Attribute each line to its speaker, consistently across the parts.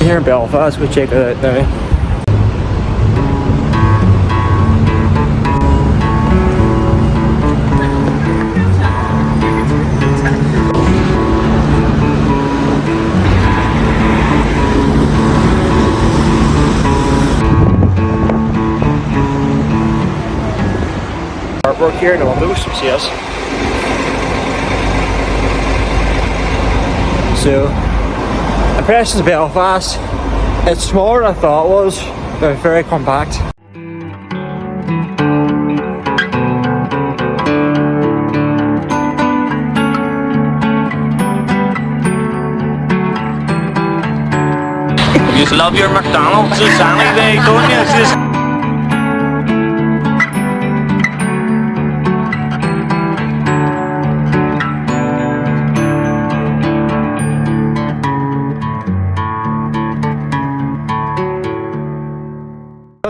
Speaker 1: Here in Belfast, we check it out now. Artwork here in the windows, see us. So, impressions of Belfast. It's smaller than I thought it was, but very compact.
Speaker 2: You just love your McDonald's, Sandy, don't you? It's just...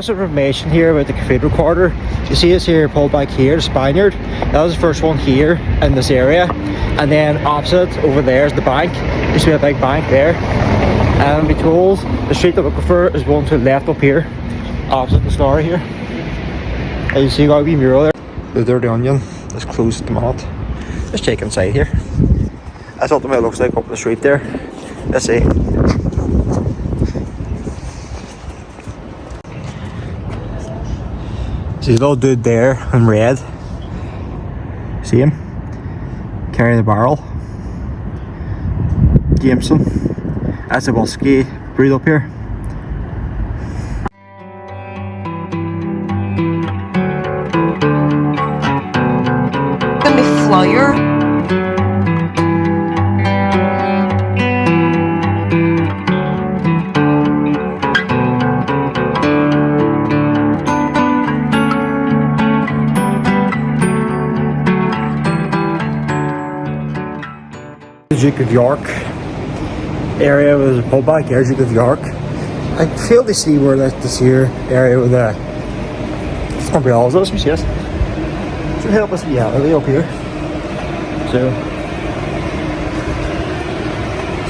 Speaker 1: Some information here about the Cathedral Quarter. You see us here pulled back here, the Spaniard. That was the first one here in this area. And then opposite over there is the bank. There used to be a big bank there. And we told the street that we prefer is one to the left up here, opposite the story here. And you see got a wee mural there. The dirty onion is closed at the moment. Let's check inside here. That's what it looks like up the street there. Let's see. See the little dude there in red. See him? Carrying the barrel. Jameson. That's a whiskey brewed up here.
Speaker 3: Gonna be flyer.
Speaker 1: Duke of York area was a pullback here, Duke of York. I failed to see where this here area with the umbrellas is. Yes, should help us. Yeah, are they up here? So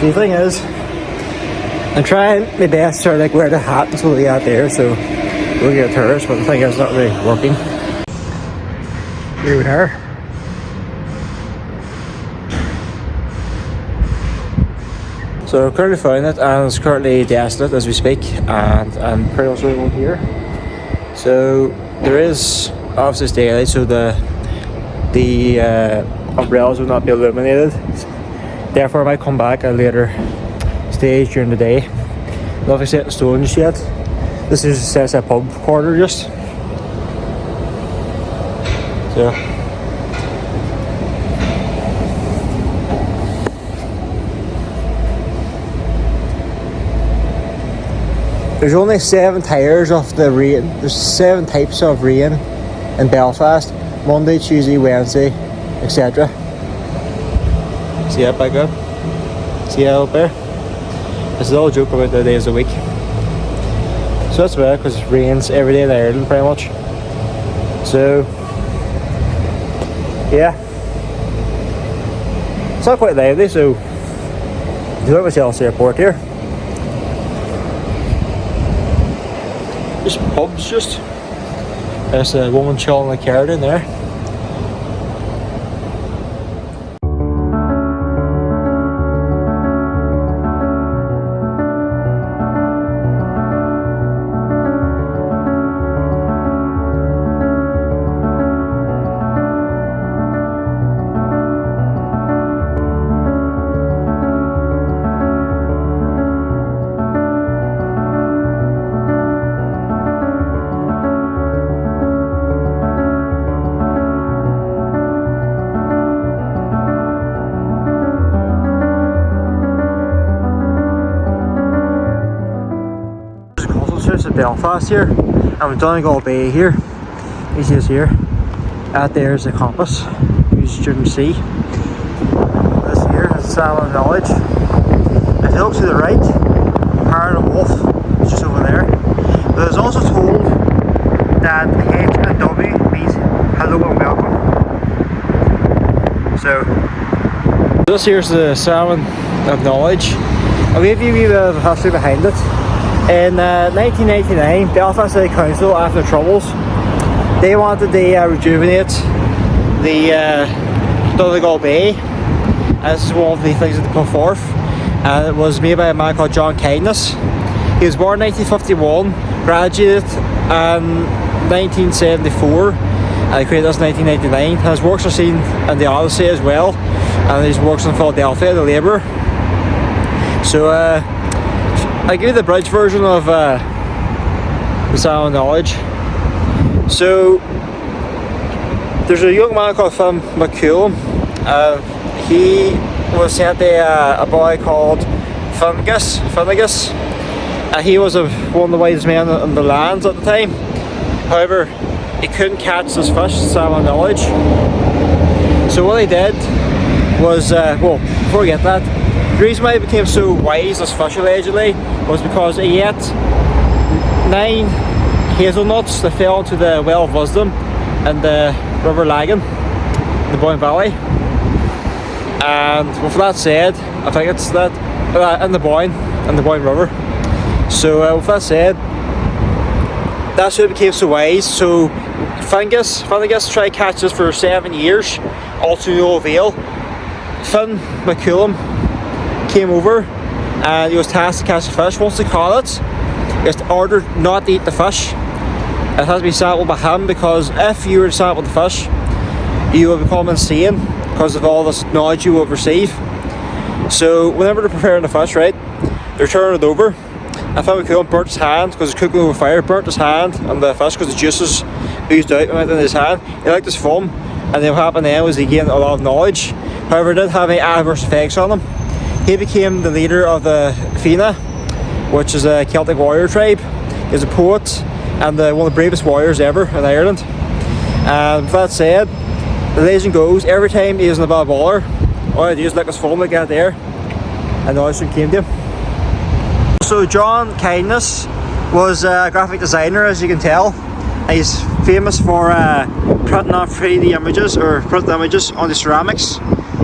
Speaker 1: the thing is, I'm trying my best to like wear the hat until we get there, so we'll get a tourist. But the thing is, it's not really working. Here we are. So I'm currently found it, and it's currently desolate as we speak, and I'm pretty much going here. So there is obviously it's daylight, so the umbrellas will not be illuminated. Therefore, I might come back at a later stage during the day. Nothing set in stone just yet. This is just a pub quarter, just. So. There's only 7 tiers of the rain. There's 7 types of rain in Belfast. Monday, Tuesday, Wednesday, etc. See that back up? See that up there? It's a little joke about the days a week. So that's about it, because it rains every day in Ireland pretty much. So yeah. It's not quite lively, so you look at Chelsea Airport here. Just pubs, just. There's a woman chilling in the car in there. Of Belfast here, and we've done Donegal Bay here. You see us here. Out there is the compass used during the sea. This here is Salmon of Knowledge. If you look to the right, Harland and Wolf is just over there. But there's also told that H and W means hello and welcome. So this here's the Salmon of Knowledge. I'll give you a wee bit of history behind it. In 1999, Belfast City Council, after the Troubles, they wanted to rejuvenate the Donegal Bay. And this is one of the things that they put forth. And it was made by a man called John Kindness. He was born in 1951, graduated in 1974, and he created this in 1999. And his works are seen in the Odyssey as well, and his works in Philadelphia, the Labour. So I'll give you the bridge version of the Salmon of Knowledge. So there's a young man called Finn McCullum. He was sent a boy called Finnegas. He was one of the wisest men in the lands at the time. However, he couldn't catch this fish, Salmon of Knowledge. So what he did was, well, before we get that, the reason why he became so wise, this fish allegedly, was because he ate 9 hazelnuts that fell into the well of wisdom in the River Lagan, in the Boyne Valley. And with that said, I think it's that in the Boyne River. So with that said, that's why he became so wise. So Finnegas tried to catch this for 7 years, all to no avail. Finn McCullum came over and he was tasked to catch the fish. Once he caught it, he was ordered not to eat the fish. It has to be sampled by him, because if you were to sample the fish, you will become insane because of all this knowledge you will receive. So whenever they're preparing the fish, right, they're turning it over. And Finn McCullum burnt his hand because it's cooking over fire, burnt his hand and the fish because the juices oozed out and went in his hand. He liked his foam, and then what happened then was he gained a lot of knowledge. However, it didn't have any adverse effects on him. He became the leader of the Fianna, which is a Celtic warrior tribe. He's a poet and one of the bravest warriors ever in Ireland. And with that said, the legend goes, every time he was in a bad baller, all he did was lick his foam like that there, and knowledge came to him. So John Kindness was a graphic designer, as you can tell. He's famous for printing off 3D images, or printing images on the ceramics,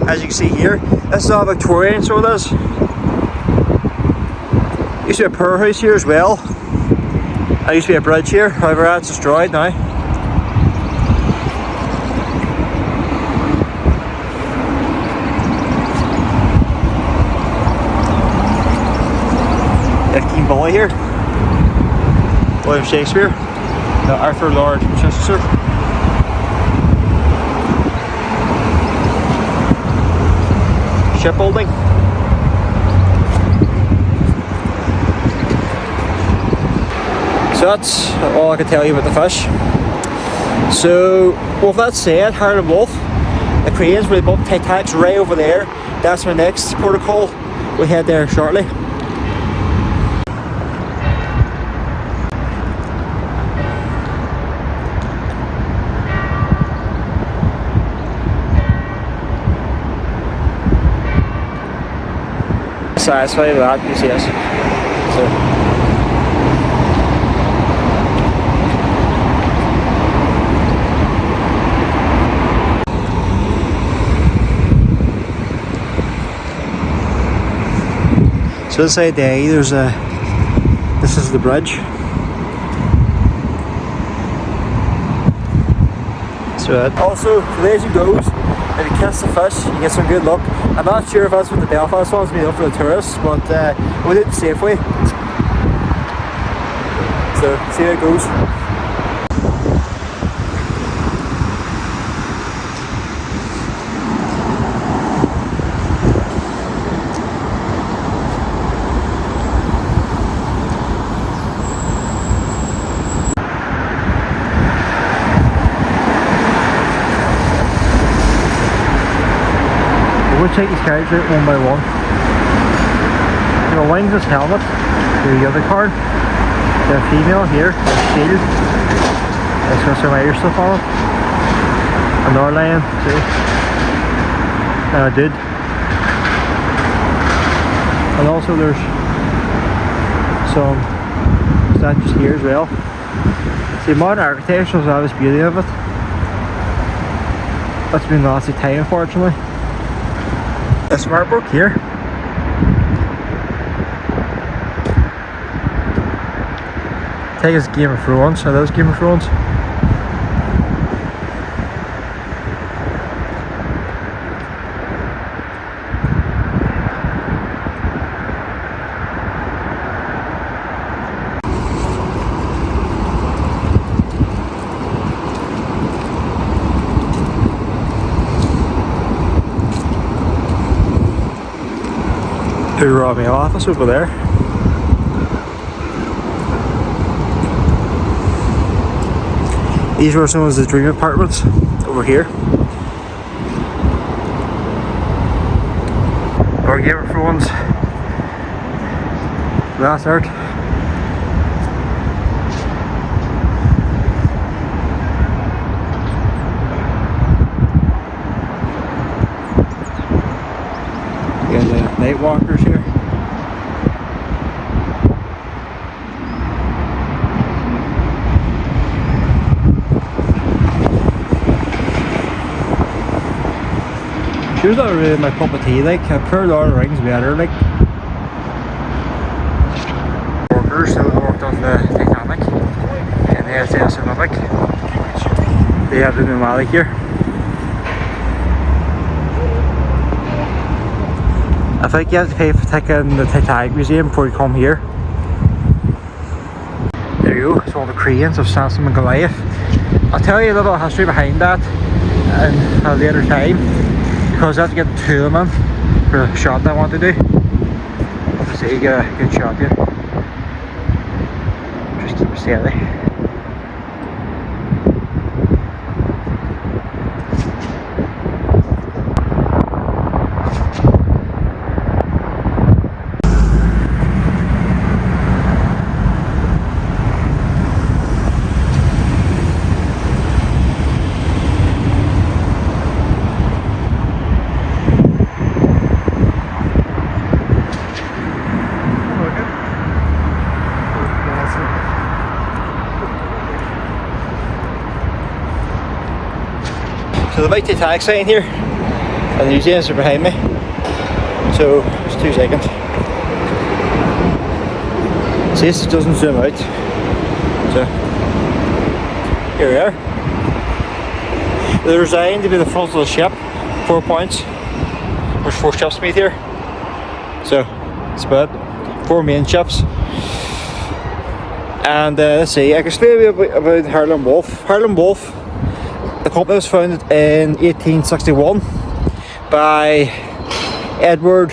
Speaker 1: as you can see here. This is all Victorian, so it is. Used to be a powerhouse here as well. There used to be a bridge here, however that's destroyed now. King Bully here. William Shakespeare. The Arthur Lord Chichester. Shipbuilding. So that's all I can tell you about the fish. So with that said, Harland and Wolf, the Cranes, where they built Titanic's right over there. That's my next protocol. We'll head there shortly. Satisfied with that, yes. So inside there, there's this is the bridge. So also, the legend goes, if you kiss the fish, you get some good luck. I'm not sure if that's what the Belfast one's made up for the tourists, but we'll do it the safe way. So, see how it goes. We'll take these cards out one by one. We'll wind this helmet to the other card. The female here, the shield. It's got some Irish stuff on it. Another lion too. And a dude. And also there's some statues here as well. See, modern architecture is the obvious beauty of it. That's been Nazi time, unfortunately. A smart book here. Take us Game of Thrones. Are those Game of Thrones? Who robbed my office over there? These were some of the dream apartments over here. Or Game of Thrones. Last art. You got the night walkers here. She was not really my cup of tea, like. I prefer Lord of the Rings better, like. Workers who worked on the Titanic and the SS Olympic. They have the pneumatic here. I think you have to pay for ticket in the Titanic Museum before you come here. There you go, it's all the cranes of Samson and Goliath. I'll tell you a little history behind that and at a later time. Because I have to get the two of them in for the shot that I want to do. Obviously you get a good shot here. Just keep it steady. So the big Titanic sign here, and the museums are behind me. So just 2 seconds. See, this doesn't zoom out. So here we are. They're designed to be the front of the ship, 4 points. There's 4 ships meet here. So it's about 4 main ships. And let's see, I can explain a bit about Harland and Wolf. Harland and Wolf, the company was founded in 1861 by Edward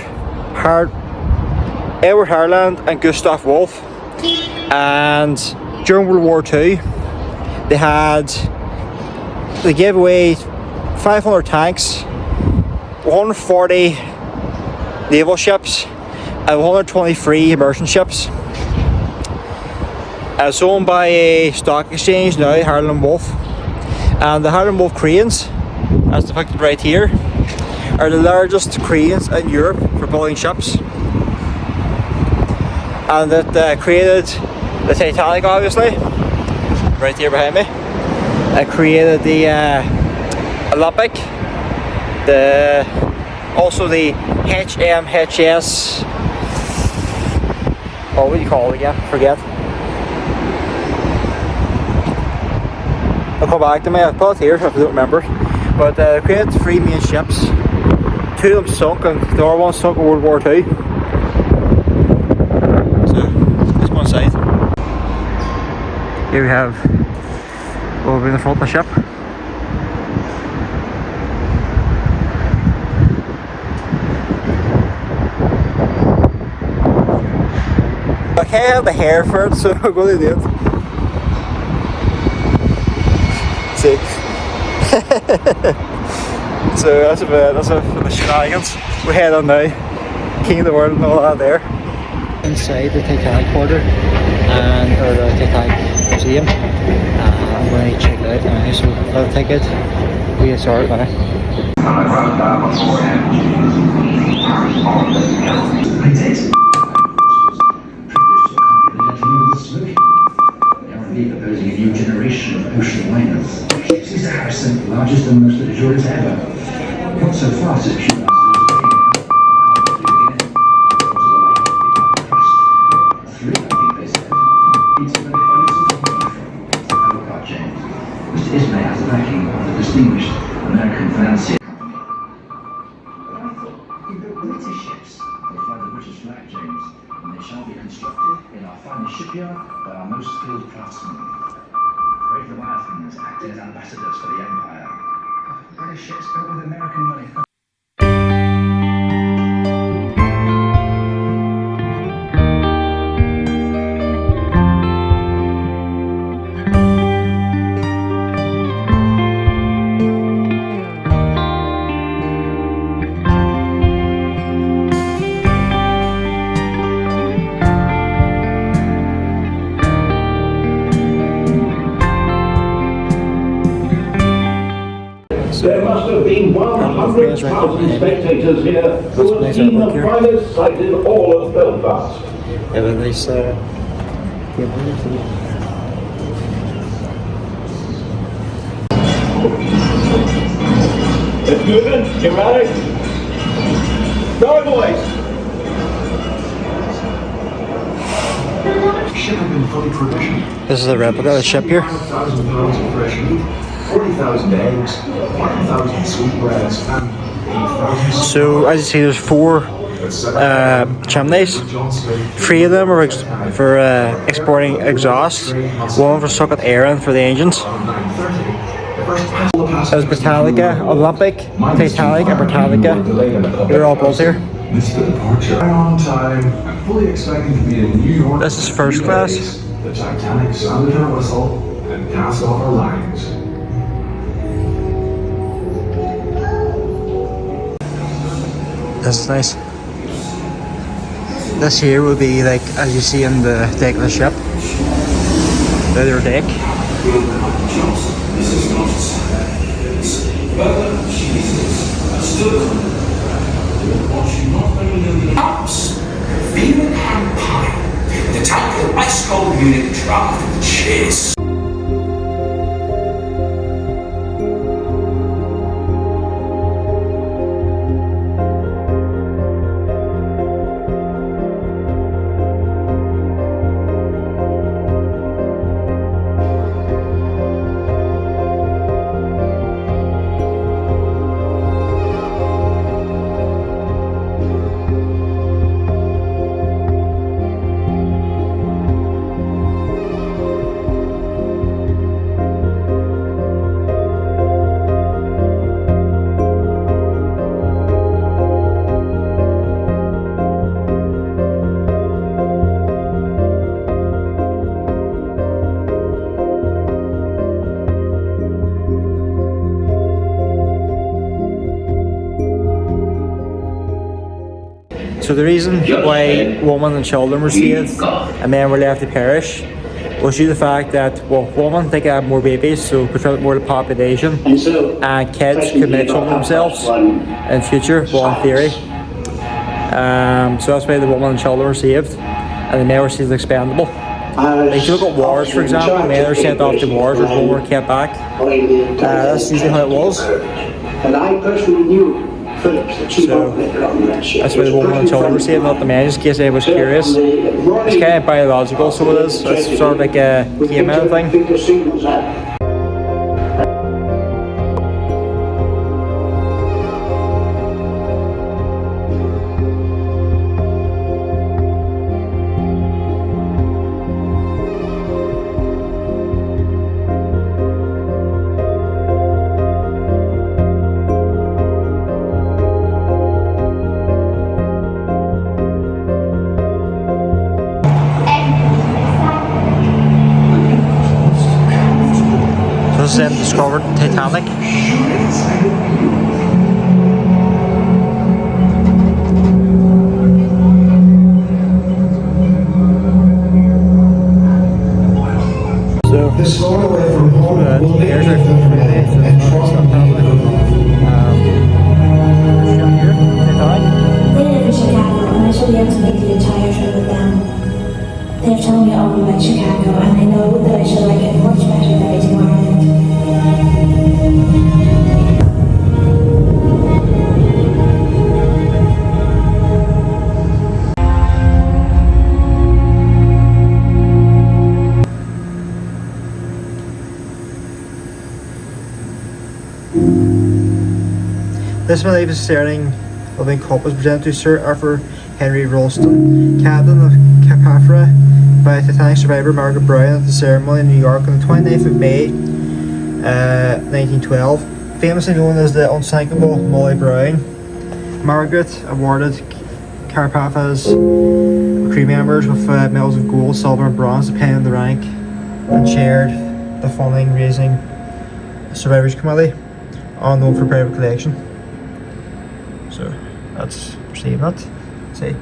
Speaker 1: Harland and Gustav Wolf, and during World War II they gave away 500 tanks, 140 naval ships and 123 immersion ships. It's owned by a stock exchange now, Harland and Wolf. And the Harland and Wolf Cranes, as depicted right here, are the largest cranes in Europe for building ships. And it created the Titanic, obviously, right here behind me. It created the Olympic, also the HMHS, what would you call it again? Forget. I'll come back to me, I'll put it here if I don't remember. But created 3 main ships. 2 of them sunk and the other one sunk in World War II. So, let's go inside. Here we have over in the front of the ship. I can't have the hair for it, so I'm going to do it. See. So that's it for the shenanigans. We're heading on now. King of the world and all that there. Inside the Titanic Quarter or the Titanic Museum. I'm going to check it out now, so I'll take it. We get started now.
Speaker 4: Proposing a new generation of ocean liners. Ships is Harrison, largest and most luxurious ever. Not so fast as shipyards. Three, I think they said. today has the backing of the distinguished American financier company. But I thought you built British ships. They fly the British flag, James, and they shall be constructed in our finest shipyard by our most skilled craftsmen. Brave Leviathans acting as ambassadors for the Empire. British ships built with American money.
Speaker 5: There must have been 100,000 spectators here who have seen the finest sight in all of Belfast.
Speaker 1: Yeah, but there's
Speaker 5: It's good, you ready? Go, boys!
Speaker 4: Ship had been fully provisioned.
Speaker 1: this is a replica of the ship here.
Speaker 4: 5,000 pounds of fresh meat, 40,000 eggs, 1,000 sweetbreads, and 8,000.
Speaker 1: So as you see, there's 4 chimneys. 3 of them are for exporting exhaust. 1 for sucking air in for the engines. There's Britannica, Olympic, Titanic, and Britannica. They're all built here.
Speaker 4: Missed the departure. On time, and fully expecting to be in New York.
Speaker 1: This is first class.
Speaker 4: The Titanic sounded her whistle and cast off her lines.
Speaker 1: This is nice. This here would be like, as you see in the deck of the ship. The other deck.
Speaker 6: Alps, Vegan Empire, to take the ice cold Munich draft of chase.
Speaker 1: So the reason why women and children were saved and men were left to perish was due to the fact that, well, women, they could have more babies, so contribute more to the population, and kids could make some of themselves in future, well, in theory. So that's why the women and children were saved, and the men were saved expendable. Like, if you look at wars, for example, men are sent off to wars, or women were kept back. That's usually how it was.
Speaker 5: And I personally knew Phillips, the chief operator on that ship.
Speaker 1: That's why the woman and children were saved, not the men, just in case anyone was curious. It's kind of biological, so it is. It's sort of like a caveman thing. This is discovered Titanic. So
Speaker 4: This far away from home will make
Speaker 1: here's
Speaker 4: me
Speaker 1: our
Speaker 4: feel
Speaker 1: Friday.
Speaker 4: and trust
Speaker 1: They
Speaker 7: live in Chicago, and I shall be able to make the entire trip with them. They have told me all about Chicago, and I know that I shall like it much better than I do Ireland.
Speaker 1: This magnificent sailing living cup was presented to Sir Arthur Henry Ralston, captain of Carpathia, by Titanic survivor Margaret Brown at the ceremony in New York on the 29th of May 1912. Famously known as the unsinkable Molly Brown, Margaret awarded Carpathia's crew members with medals of gold, silver and bronze depending on the rank, and chaired the funding raising survivors committee, unknown for private collection. So that's receiving it. See,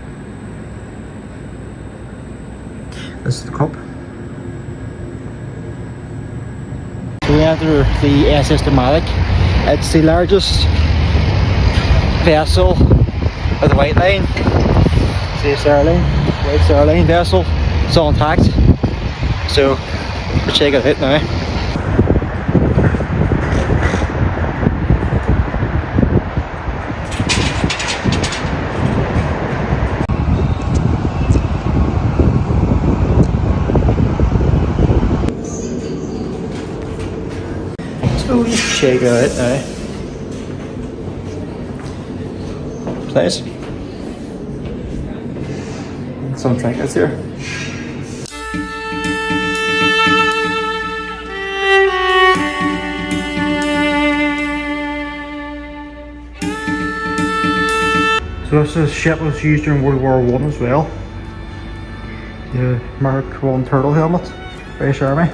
Speaker 1: this is the cup. So we enter the SS Titanic. It's the largest vessel of the White Line. See, White Star Line vessel. It's all intact. So we're checking it out now. So we just check it out now. Place. Some trinkets here. So this is a ship that was used during World War I as well. The Mark I turtle helmet, British Army.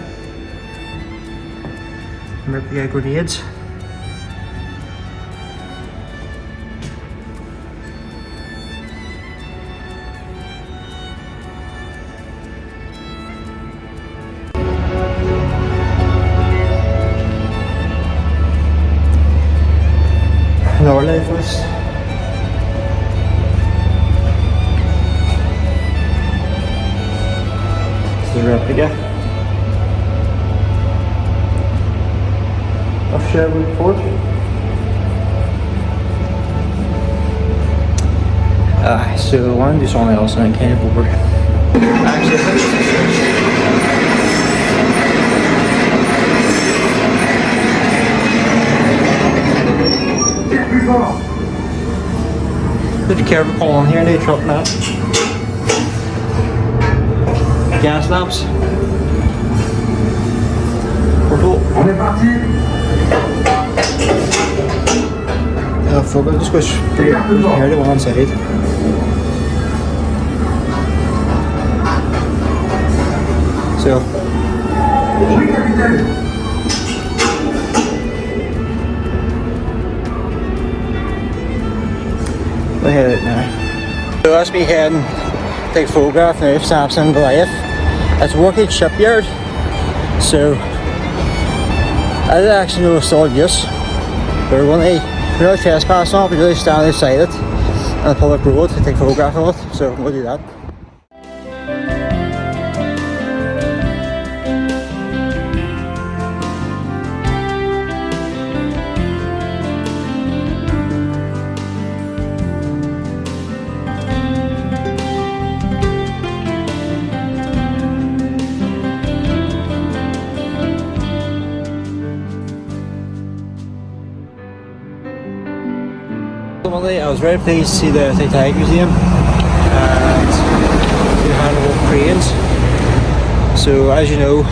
Speaker 1: Remember the grenades. Lower life vest. It's the replica of Sherwood Fort. So I want to do something else and I'm kind of bored. Actually, be careful pulling here, no truck now. Gas lamps. Purple. Focus, just go straight here to one side. So. We'll head out now. So that's me heading to take a photograph now of Samson and Goliath. It's a working shipyard, so I didn't actually know it was still in use. But we're going to really trespass on it, we really stand outside it on the public road to take a photograph of it, so we'll do that. I was very pleased to see the Titanic Museum and the Harland and Wolf Cranes. So as you know,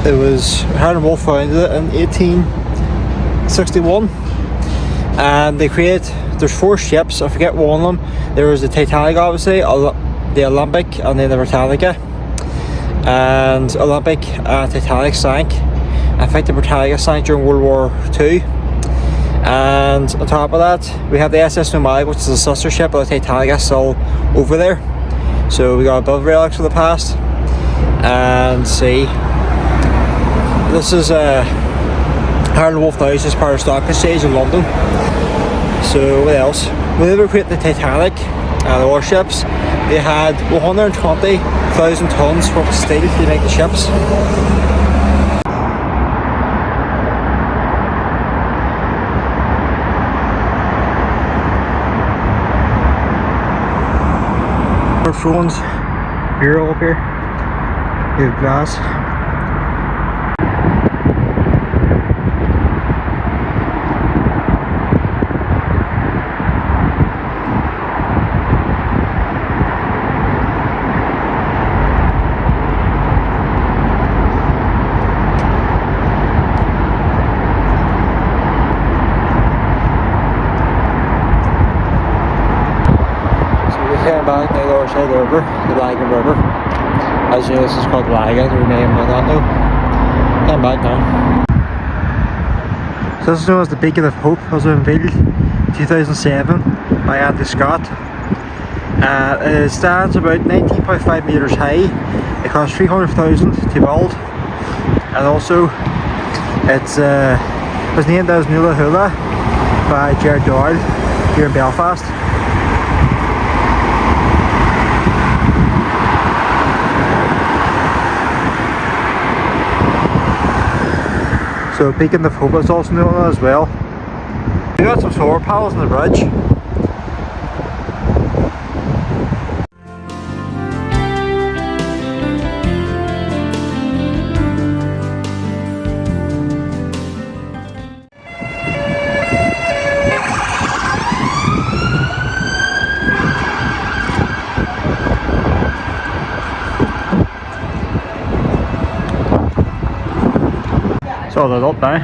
Speaker 1: it was Harland and Wolf founded it in 1861 and they created, there's 4 ships, I forget one of them. There was the Titanic obviously, the Olympic and then the Britannica. And Olympic and Titanic sank. I think the Britannica sank during World War II. And on top of that, we have the SS Nomadic, which is a sister ship of the Titanic, still over there. So we got above relics of the past. And see, this is Harland and Wolf now, is part of stock exchange in London. So what else? When they were creating the Titanic and the warships, they had 120,000 tons worth of steel to make the ships. Thrones bureau up here. We have glass. far side of the river, the Lagan River. As you know, this is called Lagan, the name of that though. Heading back now. So this is known as the Beacon of Hope. It was unveiled in 2007 by Andy Scott. It stands about 19.5 metres high. It costs 300,000 to build, and also it was named as Nula Hula by Jared Doyle here in Belfast. So Beacon of Hope is also known as well. We got some solar panels on the bridge. It's all lit up now.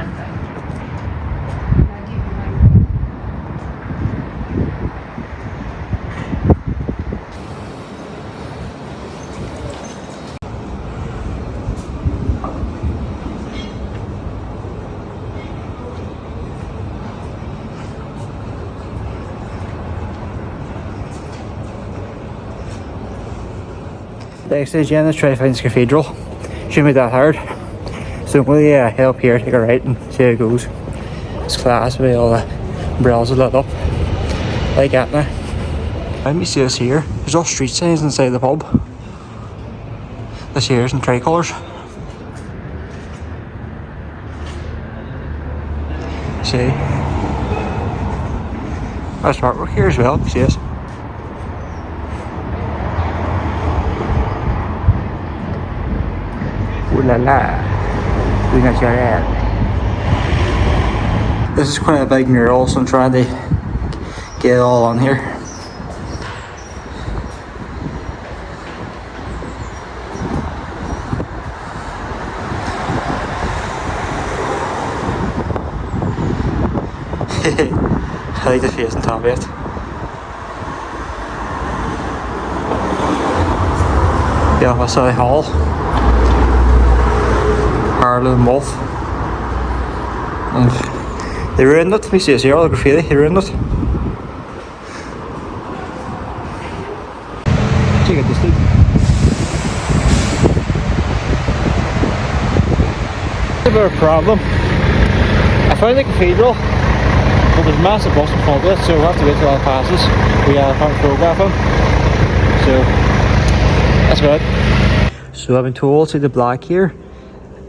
Speaker 1: Next stage again is try to find this cathedral. Shouldn't be that hard. So we'll head up here, take a right and see how it goes. It's class with all the umbrellas lit up. Like that now. Let me see this here. There's all street signs inside the pub. This here is in tricolours. See? There's artwork here as well, see this? Ooh la la. This is quite a big mural, so I'm trying to get it all on here. I like the face on top of it. Belfast City Hall. Harland and Wolf. And they ruined it. We see this here, all the graffiti, they ruined it. Check out this thing. A bit of a problem. I found the cathedral, but there's a massive bus in front of it, so we'll have to wait till all passes. We can't photograph them. So that's about it. So I've been told, see the black here.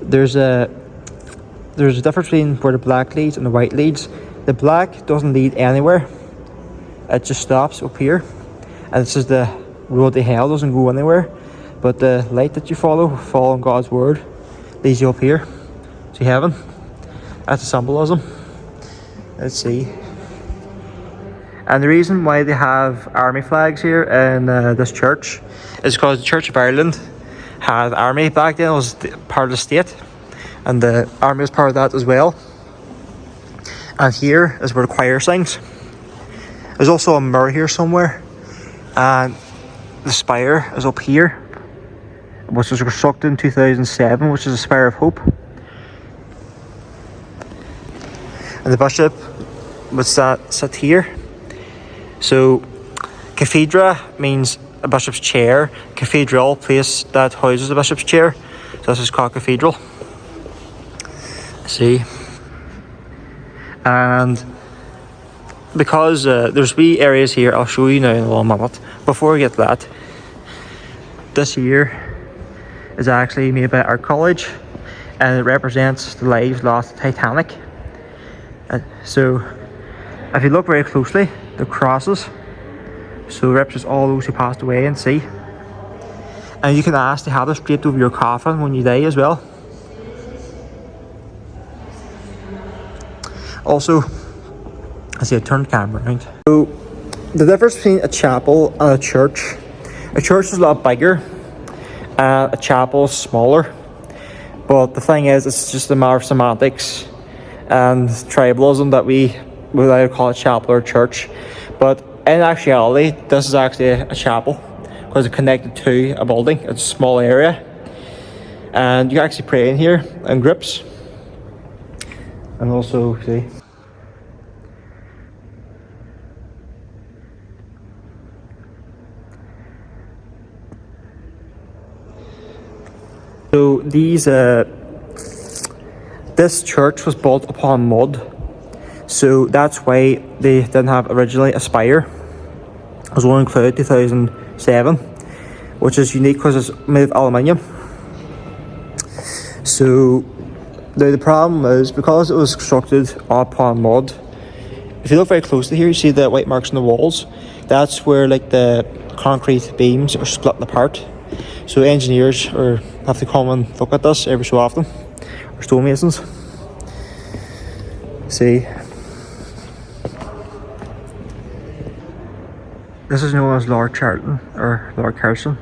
Speaker 1: There's a difference between where the black leads and the white leads. The black doesn't lead anywhere. It just stops up here. And this is the road to hell, doesn't go anywhere. But the light that you following God's word, leads you up here to heaven. That's a symbolism. Let's see. And the reason why they have army flags here in this church is because the Church of Ireland had army back then. It was part of the state, and the army was part of that as well. And here is where the choir sings. There's also a mirror here somewhere, and the spire is up here, which was constructed in 2007, which is the Spire of Hope. And the bishop would sit here. So cathedra means a bishop's chair. Cathedral, place that houses the bishop's chair. So this is called cathedral. See? And because there's wee areas here, I'll show you now in a little minute. Before we get to that, this here is actually made by our college, and it represents the lives lost at Titanic. So if you look very closely, the crosses, so it represents all those who passed away in sea. And you can ask to have this draped over your coffin when you die as well. Also, I see I turned the camera around. So the difference between a chapel and a church is a lot bigger, and a chapel is smaller. But the thing is, it's just a matter of semantics and tribalism that we would either call it chapel or church. But in actuality, this is actually a chapel because it's connected to a building. It's a small area, and you can actually pray in here in groups. And also, see, so these this church was built upon mud, so that's why they didn't have originally a spire. It was one included 2007, which is unique because it's made of aluminium. So now the problem is, because it was constructed upon mud, if you look very closely here, you see the white marks on the walls. That's where like the concrete beams are splitting apart. So engineers have to come and look at this every so often, or stonemasons. See, this is known as Lord Charlton, or Lord Carson,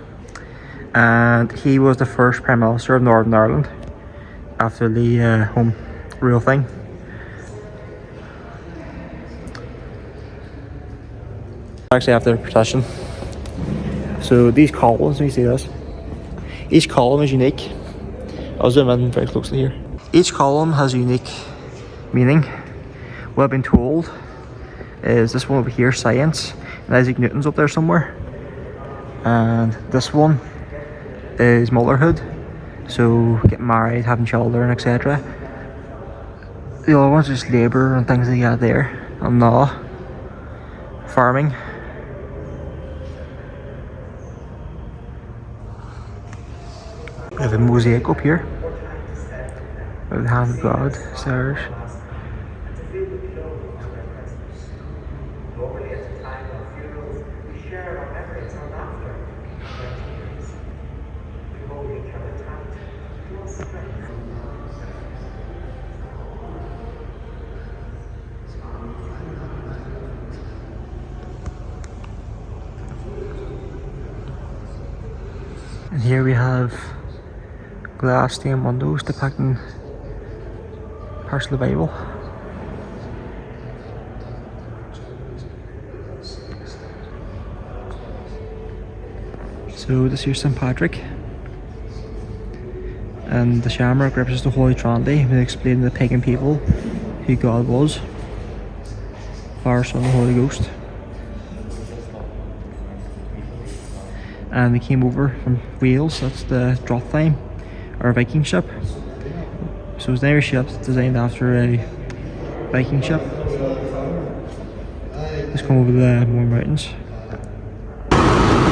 Speaker 1: and he was the first Prime Minister of Northern Ireland after the Home Rule thing. Actually after the procession. So these columns, you see this? Each column is unique. I'll zoom in very closely here. Each column has a unique meaning. What I've been told is this one over here, science, and Isaac Newton's up there somewhere. And this one is motherhood, so getting married, having children, etc. The other one's just labour and things like that there. And now, farming. We have a mosaic up here with the hand of God, stars. And here we have glass stained windows depicting parts of the Bible. So this here's St. Patrick, and the shamrock represents the Holy Trinity, and explain to the pagan people who God was: Father, Son, and Holy Ghost. And they came over from Wales. That's the Drothime, or a Viking ship. So it's an Irish ship designed after a Viking ship. Let's come over the Mourne Mountains.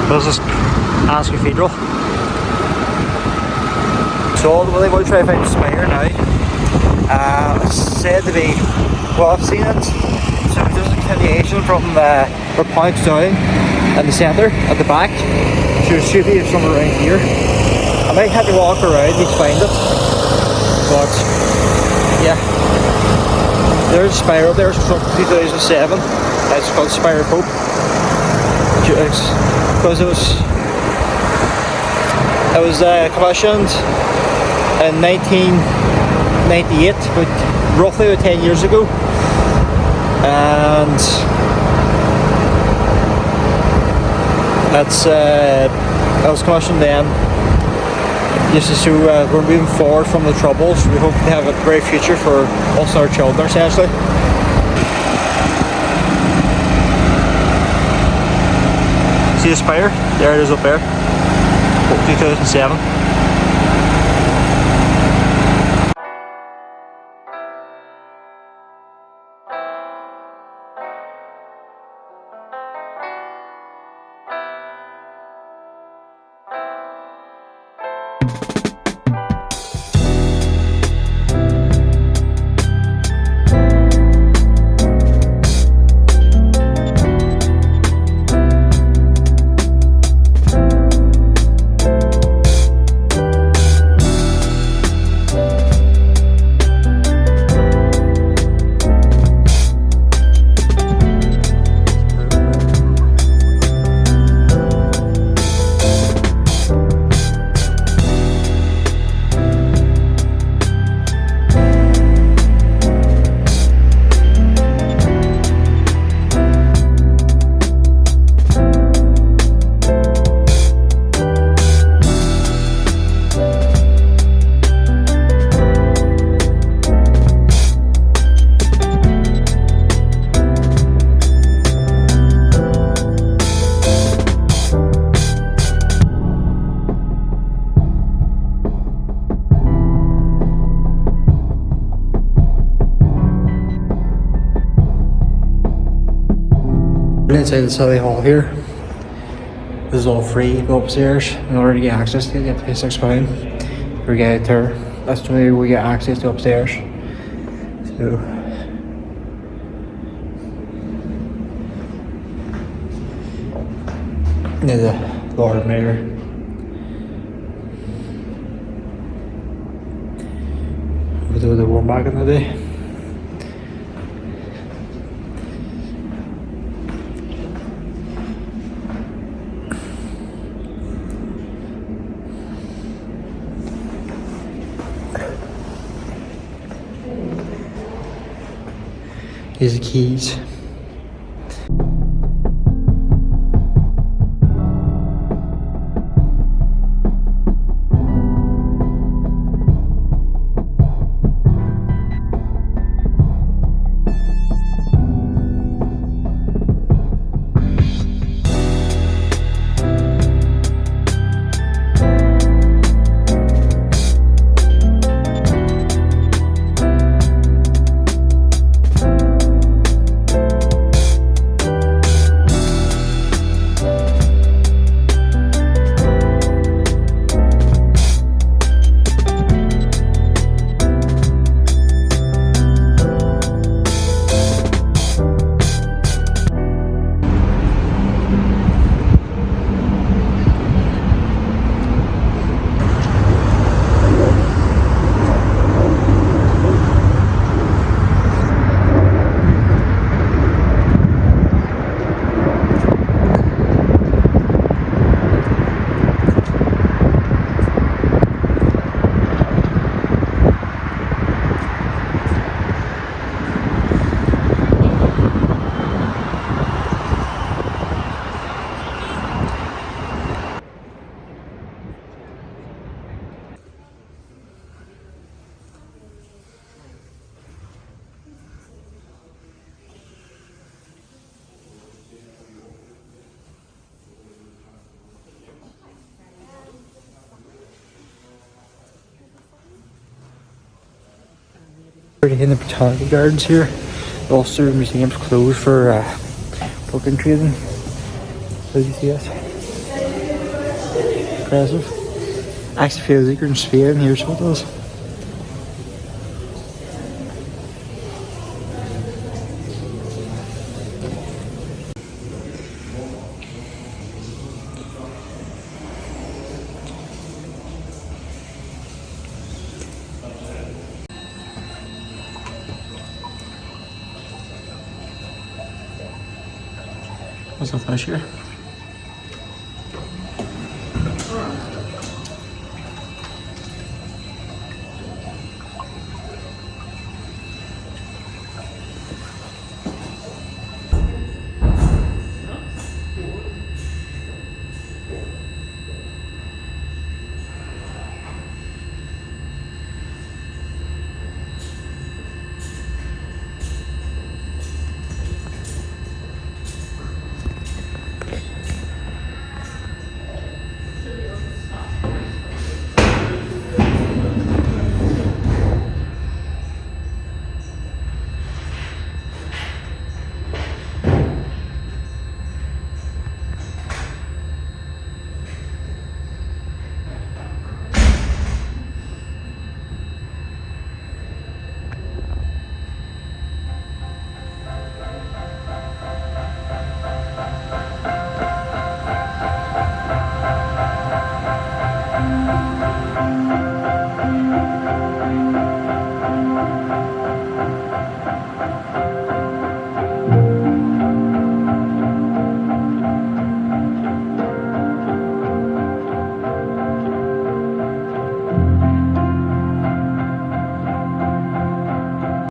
Speaker 1: This is Anne's Cathedral. So ultimately we'll try to find the spire now. It's said to be, well, I've seen it. So there's a continuation from where it points down in the centre at the back. So it should be somewhere around here. I might have to walk around to find it, but yeah, there's a spire up there. It's from 2007. It's called Spire of Hope, because it was commissioned in 1998, roughly about 10 years ago, and it was commissioned then. Just to show we're moving forward from the troubles. We hope to have a great future for us and our children, essentially. See the spire? There it is up there. 2007. We're inside the City Hall here. This is all free. Go upstairs in order to get access to it. You have to pay £6 for get a tour. That's the way we get access to upstairs. So there's the Lord Mayor. We'll do the one back in the day. Here's the keys. In the Botanical Gardens here. Also, the museum's closed for token trading. So you see it? Impressive. Actually feels like you're in Spain here, so it does. What's the fish here?